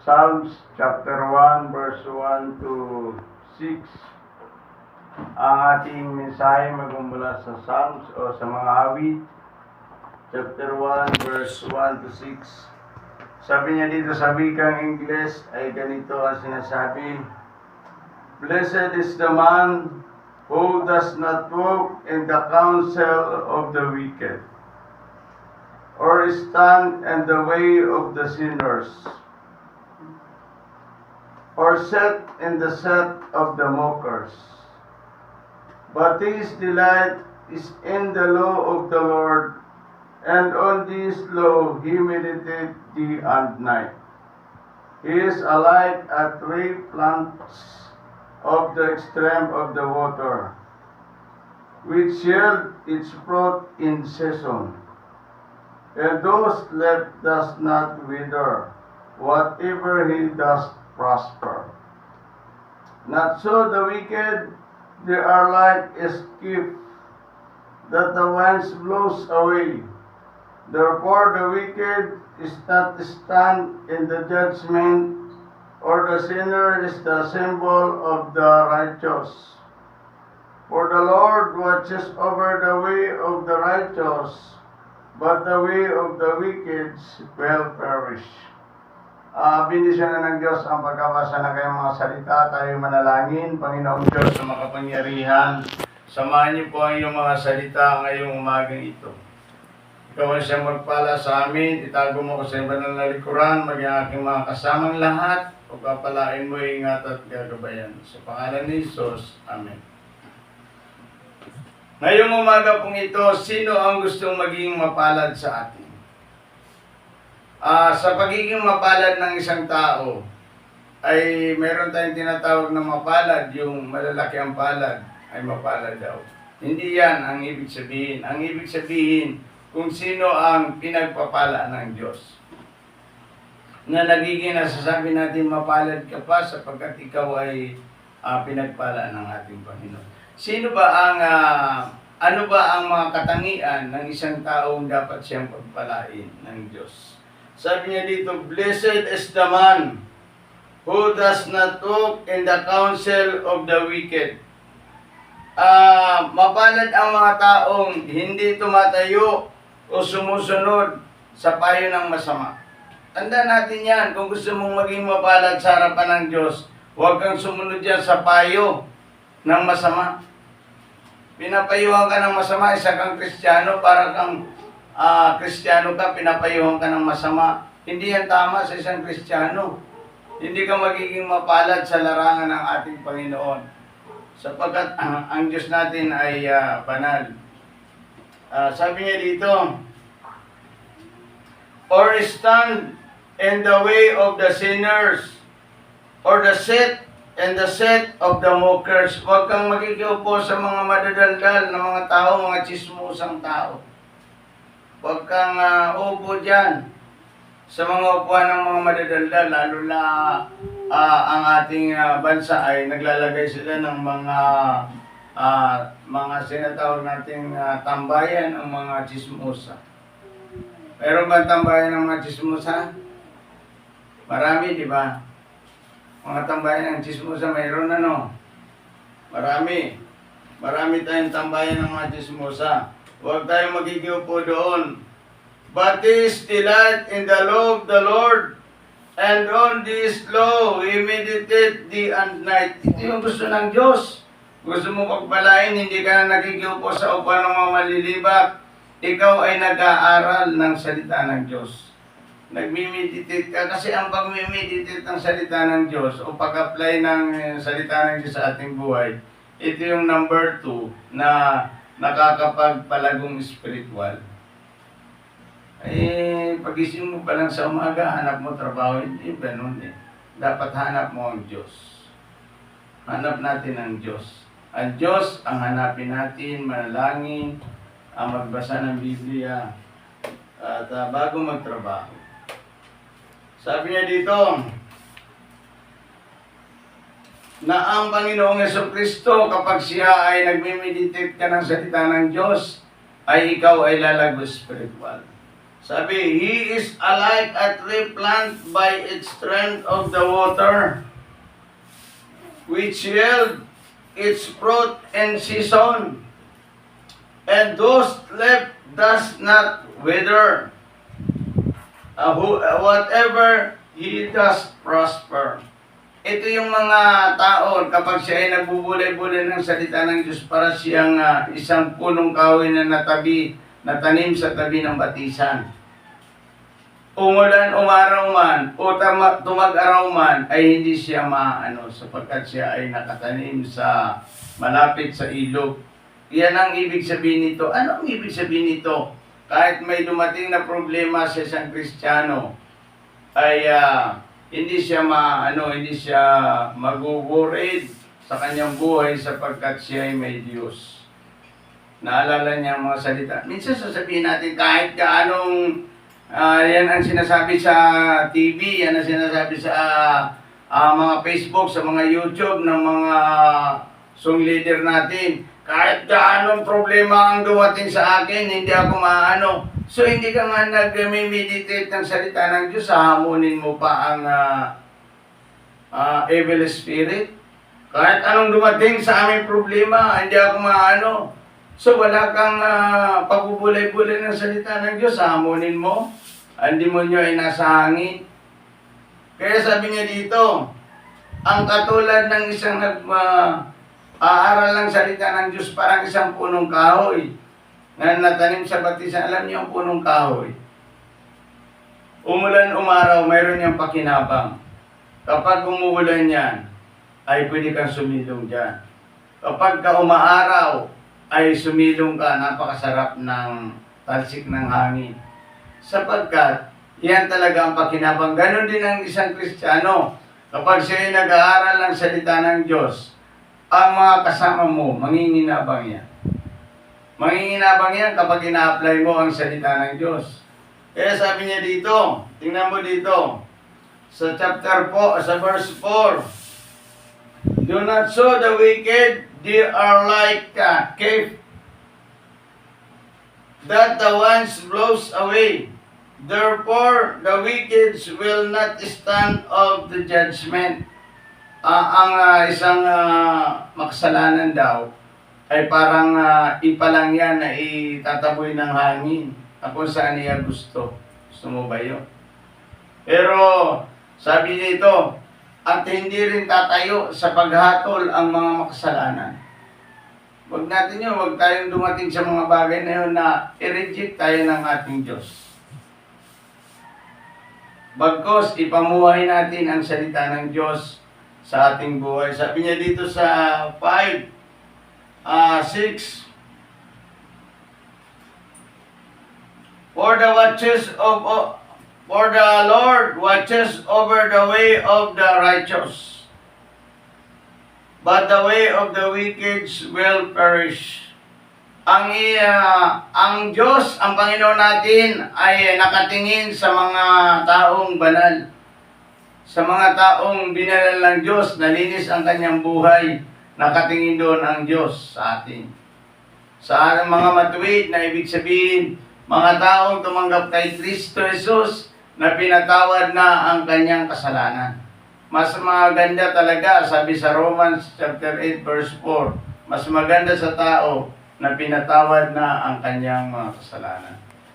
Psalms chapter 1 verse 1 to 6. Ang ating mensahe magmumula sa Psalms o sa mga awit, chapter 1 verse 1 to 6. Sabi niya dito sa wikang Ingles ay ganito ang sinasabi: Blessed is the man who does not walk in the counsel of the wicked, or stand in the way of the sinners, or sit in the seat of the mockers. But his delight is in the law of the Lord, and on this law he meditates day and night. He is alike as tree plants of the extreme of the water, which yield its fruit in season, and those left does not wither. Whatever he does prosper. Not so the wicked, they are like a skiff that the winds blows away. Therefore the wicked is not stand in the judgment, or the sinner is the symbol of the righteous. For the Lord watches over the way of the righteous, but the way of the wicked will perish. Bendisyon na ng Diyos ang pagkabasa na kayong mga salita. Tayo manalangin. Panginoong Diyos na makapangyarihan, samahan niyo po ang iyong mga salita ngayong umagang ito. Ikaw ang siyang magpala sa amin. Itago mo ko sa banal na likuran, maging aking mga kasamang lahat. Pagpapalain mo, ingat at gagabayan. Sa pangalan ni Jesus. Amen. Ngayong umaga pong ito, sino ang gustong maging mapalad sa atin? Sa pagiging mapalad ng isang tao, ay meron tayong tinatawag na mapalad, yung malalaki ang palad, ay mapalad daw. Hindi yan ang ibig sabihin. Ang ibig sabihin, kung sino ang pinagpapala ng Diyos. Na nagiging nasasabi natin mapalad ka pa sapagkat ikaw ay pinagpala ng ating Panginoon. Sino ba ang, ano ba ang mga katangian ng isang taong dapat siyang pagpalain ng Diyos? Sabi niya dito, Blessed is the man who does not walk in the counsel of the wicked. Mapalad ang mga taong hindi tumatayo o sumusunod sa payo ng masama. Tandaan natin yan, kung gusto mong maging mapalad sa harapan ng Diyos, huwag kang sumunod yan sa payo ng masama. Pinapayuhan ka ng masama, isa kang Kristiyano, para kang Kristiyano ka, pinapayuhan ka ng masama. Hindi yan tama sa isang Kristiyano. Hindi ka magiging mapalad sa larangan ng ating Panginoon. Sapagkat ang Diyos natin ay banal. Sabi niya dito, or stand in the way of the sinners, or the sit in the seat of the mockers. Huwag kang makikiupo sa mga madadaldal na mga tao, mga chismosang tao. Huwag kang upo dyan sa mga upuan ng mga madadaldal, lalo na ang ating bansa ay naglalagay sila ng mga sinatawag nating tambayan ng mga chismosa. Meron ba tambayan ng mga chismosa? Marami, di ba? Mga tambayan ng chismosa, mayroon ano? Marami. Marami tayong tambayan ng mga chismosa. Huwag tayong magigiupo doon. But his delight in the law of the Lord, and on this law he meditate day and night. Ito yung gusto ng Diyos. Gusto mo pagpalain, hindi ka na nagigiupo sa upuan ng mga malilibak. Ikaw ay nag-aaral ng salita ng Diyos. Nagmi-meditate ka, kasi ang pag-meditate ng salita ng Diyos o pag-apply ng salita ng Diyos sa ating buhay, ito yung number 2 na nakakapagpalagong spiritual. Pagising mo pa lang sa umaga, hanap mo trabaho, hindi ganun eh. Dapat hanap mo ang Diyos. Hanap natin ang Diyos. Ang Diyos ang hanapin natin, manalangin, ang magbasa ng Biblia, at bago magtrabaho. Sabi niya dito, na ang Panginoong Jesucristo, kapag siya ay nagme-meditate ka ng salita ng Diyos, ay ikaw ay lalago spiritual. Sabi, he is alike a tree planted by its strength of the water, which yield its fruit in season, and those left does not wither. Whatever he does prosper. Ito yung mga tao kapag siya ay nagbubulay-bulay ng salita ng Diyos para siyang isang punong kahoy na natanim sa tabi ng batisan. Umulan, umaraw man, o tumag-araw man, ay hindi siya maano sapagkat siya ay nakatanim sa malapit sa ilog. Yan ang ibig sabihin nito. Ano ang ibig sabihin nito? Kahit may dumating na problema sa isang Kristiyano, ay hindi siya mag-worried sa kanyang buhay sapagkat siya ay may Diyos. Naalala niya ang mga salita. Minsan sasabihin natin kahit gaanong yan ang sinasabi sa TV, yan ang sinasabi sa mga Facebook, sa mga YouTube ng mga song leader natin. Kahit gaanong problema ang dumating sa akin, hindi ako maano. So, hindi ka nga nag-meditate ng salita ng Diyos, hahamunin mo pa ang evil spirit. Kahit anong dumating sa aming problema, hindi ako maano. So, wala kang pagubulay-bulay ng salita ng Diyos, hahamunin mo. Ang demonyo ay nasa hangin. Kaya sabi niya dito, ang katulad ng isang aaral ng salita ng Diyos parang isang punong kahoy na natanim sa batisan. Alam niyo ang punong kahoy? Umulan, umaraw, mayroon niyang pakinabang. Kapag umuulan yan, ay pwede kang sumilong dyan. Kapag ka umaaraw, ay sumilong ka, napakasarap ng talsik ng hangin. Sapagkat, yan talaga ang pakinabang. Ganon din ang isang Kristiyano. Kapag siya ay nag-aaral ng salita ng Diyos, ang mga kasama mo, manginginabang yan. Manginginabang yan kapag ina-apply mo ang salita ng Diyos. Kaya sabi niya dito, tingnan mo dito, sa chapter 4, sa verse 4, do not sow the wicked, they are like a cave that the winds blows away. Therefore, the wicked will not stand of the judgment. Isang makasalanan daw ay parang ipalang yan na itataboy ng hangin kung saan niya gusto. Gusto mo ba yun? Pero sabi nito, at hindi rin tatayo sa paghatol ang mga makasalanan. Huwag natin yun, huwag tayong dumating sa mga bagay na yun na i-reject tayo ng ating Diyos. Bagkos, ipamuhay natin ang salita ng Diyos sa ating buhay. Sabi niya dito sa 6, For the Lord watches over the way of the righteous, but the way of the wicked will perish. Ang Diyos, ang Panginoon natin ay nakatingin sa mga taong banal. Sa mga taong binalal ng Diyos, nalinis ang kanyang buhay, nakatingin doon ang Diyos sa atin. Sa mga matuwid na ibig sabihin, mga taong tumanggap kay Kristo Jesus na pinatawad na ang kanyang kasalanan. Mas maganda talaga, sabi sa Romans chapter 8 verse 4, mas maganda sa tao na pinatawad na ang kanyang mga kasalanan.